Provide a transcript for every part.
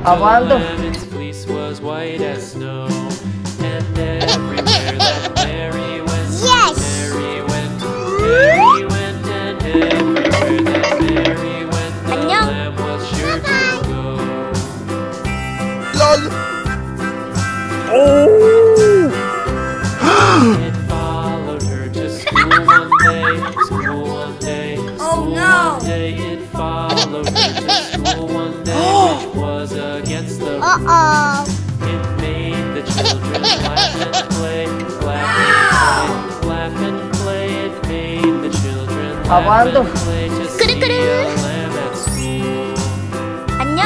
Apaan tuh? Its fleece was white as snow, and everywhere that Mary went, Mary went, Mary went, and everywhere that Mary went, the lamb was sure to go. LOL. It followed her to school one day, school one day, school one day. It followed her to school one day, which was against the rules. It made the children laugh and play, laugh and play, laugh and play. It made the children laugh and play to see a lamb at school. 안녕.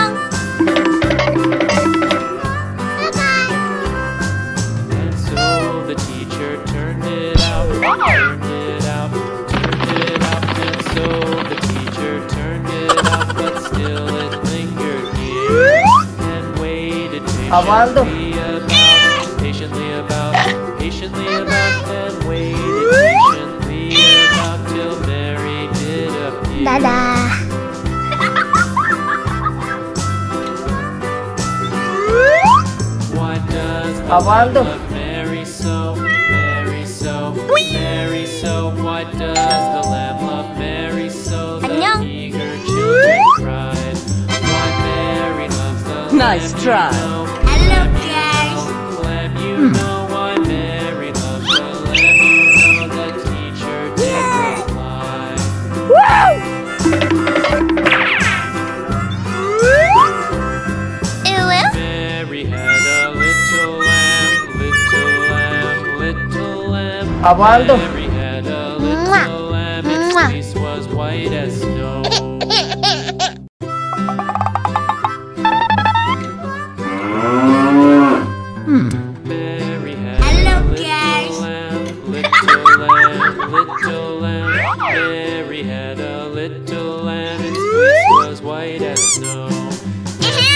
And so the teacher turned it out, turned it out, turned it out. And so the teacher turned it out, but still it lingered near and waited patiently about, patiently about, and waited patiently about till Mary did appear. Why does the lamb love Mary so, Mary so, Mary so? Why does the lamb love Mary so? The eager children cried. Why Mary loves the lamb, Nice try. Hello, guys. lamb, you know. Why Mary loves the lamb, you know. The teacher did reply. Mary had a little lamb, little lamb, little lamb. Apaan tuh? Mary had a little lamb, its fleece was white as snow. Mary had Hello, a guys. little lamb, little lamb, little lamb. Mary had a little lamb, its fleece was white as snow.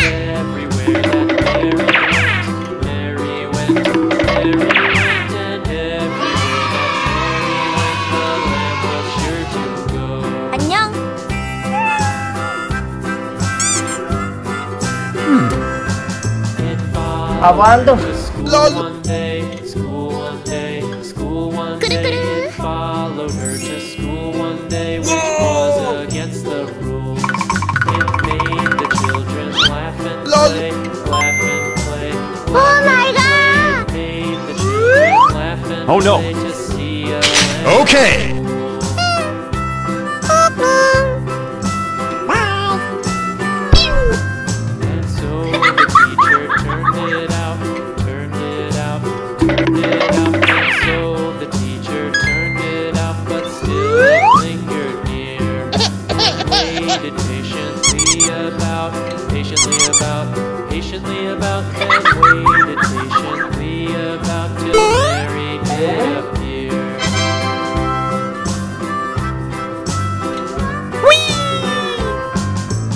Everywhere that Mary went, Mary went, and everywhere that Mary went, the lamb was sure to go. 안녕. It Apaan tuh? followed to school LOL. one day, school one day, school one day. It followed her to school one day, which was against the rules. It made the children laugh and LOL. play, laugh and play, Oh my God. It made the children laugh and Oh, no. play to see a lamb. Okay. And so the teacher turned it out, turned it out, turned it out. And so the teacher turned it out, but still it lingered near and waited patiently about, patiently about, patiently about, and waited patiently about till Mary did appear.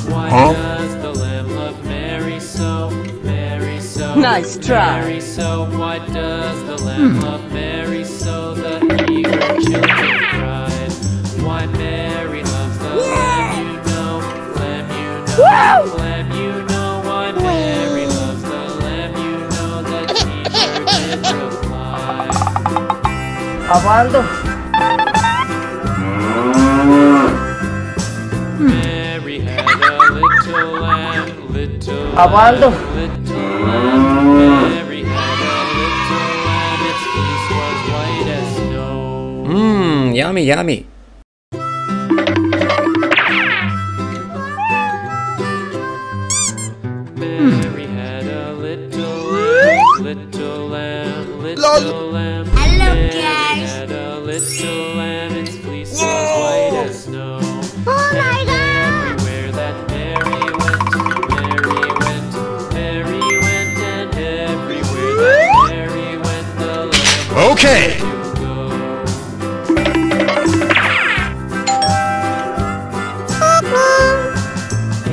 Why does the lamb love Mary so, Mary so? Nice try. Mary so. Why does the lamb love Mary so? The eager children cried. Why Mary loves the lamb, you know, lamb, you know, lamb, you know. Why Mary loves the lamb, you know. The teacher did reply. Apaan tuh? Mary had a little lamb, little Apaan tuh? lamb, little lamb. Mary had a little lamb, its fleece was white as snow. Yummy, yummy. Mary had a little lamb, little lamb, little lamb. Hello, Mary guys. had a little lamb, its fleece was white as snow. Oh my God. Everywhere that Mary went, Mary went, Mary went, and everywhere that Mary went, the lamb Okay. to go.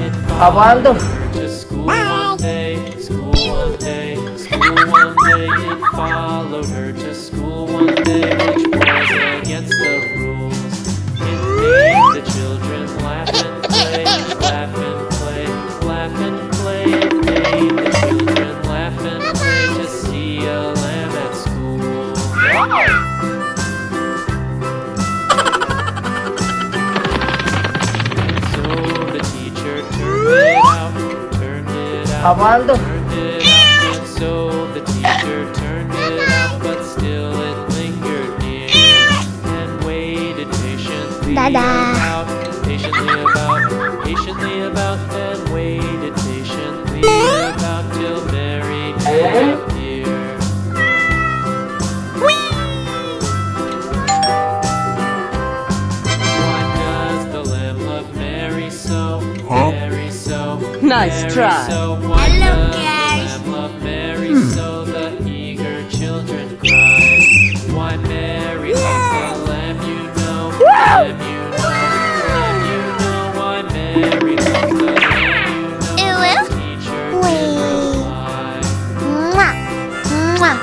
It Apaan tuh? followed her to school one day, school one day, school one day. It followed her to school one day, which was against the rules. It made the children laugh and play, laugh and play, laugh and play. It made Aguando. Turned it up, and so the teacher turned it up, but still it lingered near and waited patiently about, patiently about, and waited patiently about till Mary did appear. Why does the lamb love Mary so? Mary so. Nice Mary try. So. Why Hello, does guys. the lamb love Mary so? The eager children cried. Why Mary loves the lamb, you know. Lamb, you know. Lamb, you know. Why Mary loves the lamb, you know. The teacher did reply. Mwah. Mwah.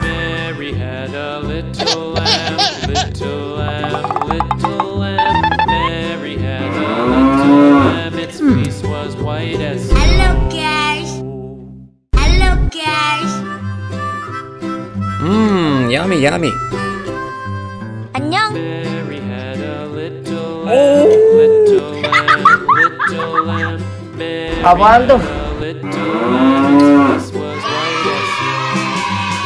Mary had a little lamb, little lamb, little lamb. Mary had a little lamb, its fleece was white as snow. Hello, guys. Hello, guys. Yummy, yummy. 안녕. Mary had a little lamb, little lamb, little lamb. Mary Aguando. had a little lamb, its fleece was white as snow.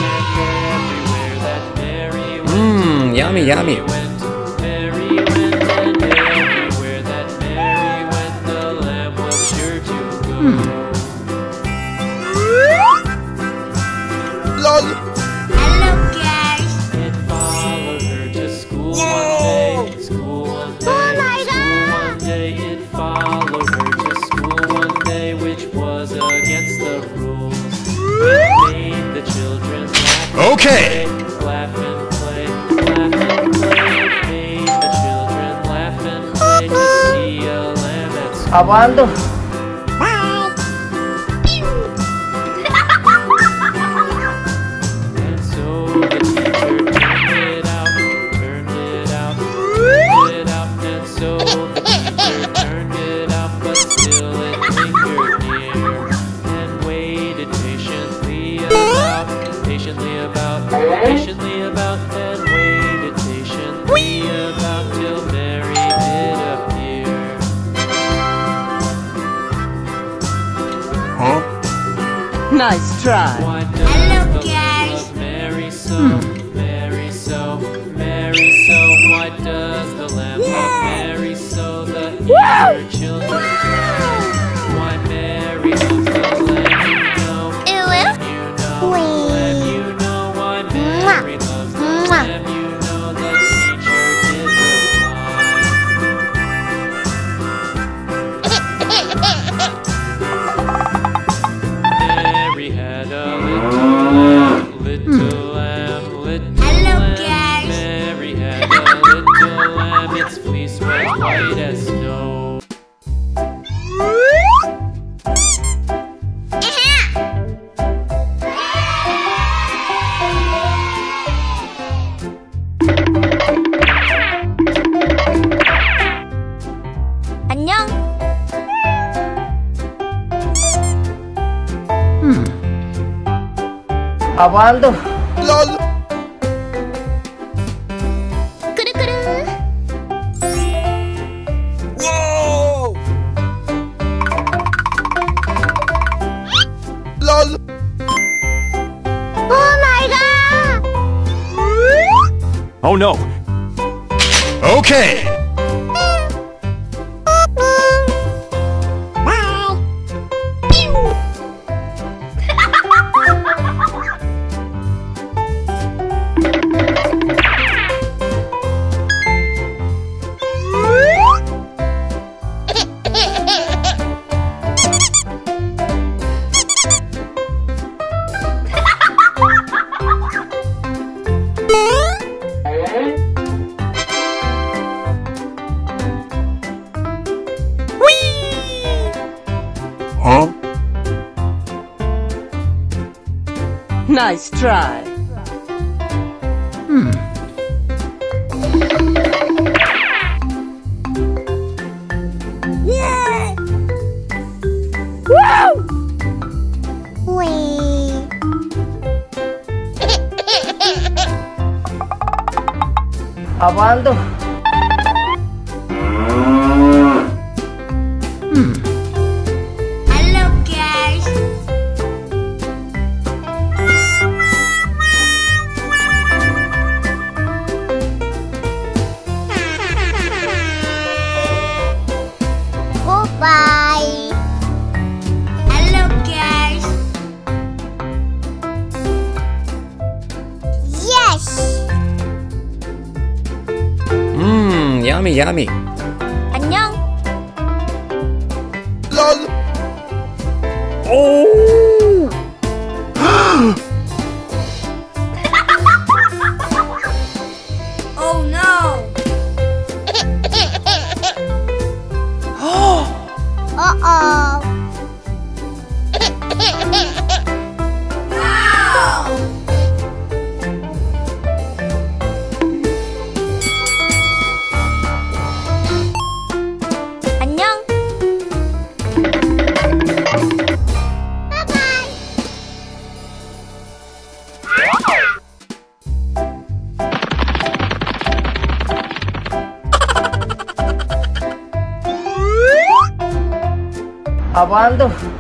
And everywhere that Mary went, Yummy, yummy. Mary went, and everywhere that Mary went, the lamb was sure to go. Hello, guys. It followed her to school one day, school one day, school one day. It followed her to school one day, which was against the rules. It made the children laugh. Okay. Laugh and play, laugh and play. It made the children laugh and play to see a lamb at school. Aguando. And so the teacher turned it out, turned it out, turned it out. And so the teacher turned it out, but still it lingered near and waited patiently about, patiently about, patiently about, and waited patiently about till Mary did appear. Nice try. Why does Hello, the guys. love Mary so? Mary so, Mary so. Why does the lamb love Mary so? The eager children cry. Why Mary loves the lamb, you know. Lamb, you know. Lamb, you know. Why Mary loves the lamb, you know. The teacher did reply. Mary had a little lamb, little lamb, little Hello, lamb. guys. Mary had a little lamb, its fleece was white as snow. 안녕. Aguando. 그르그르. 오 마이 갓. Oh no! Okay. Nice try. Aguando. Yummy, yummy. 안녕. Oh! Oh no. Uh-oh. 안녕. Apaan tuh?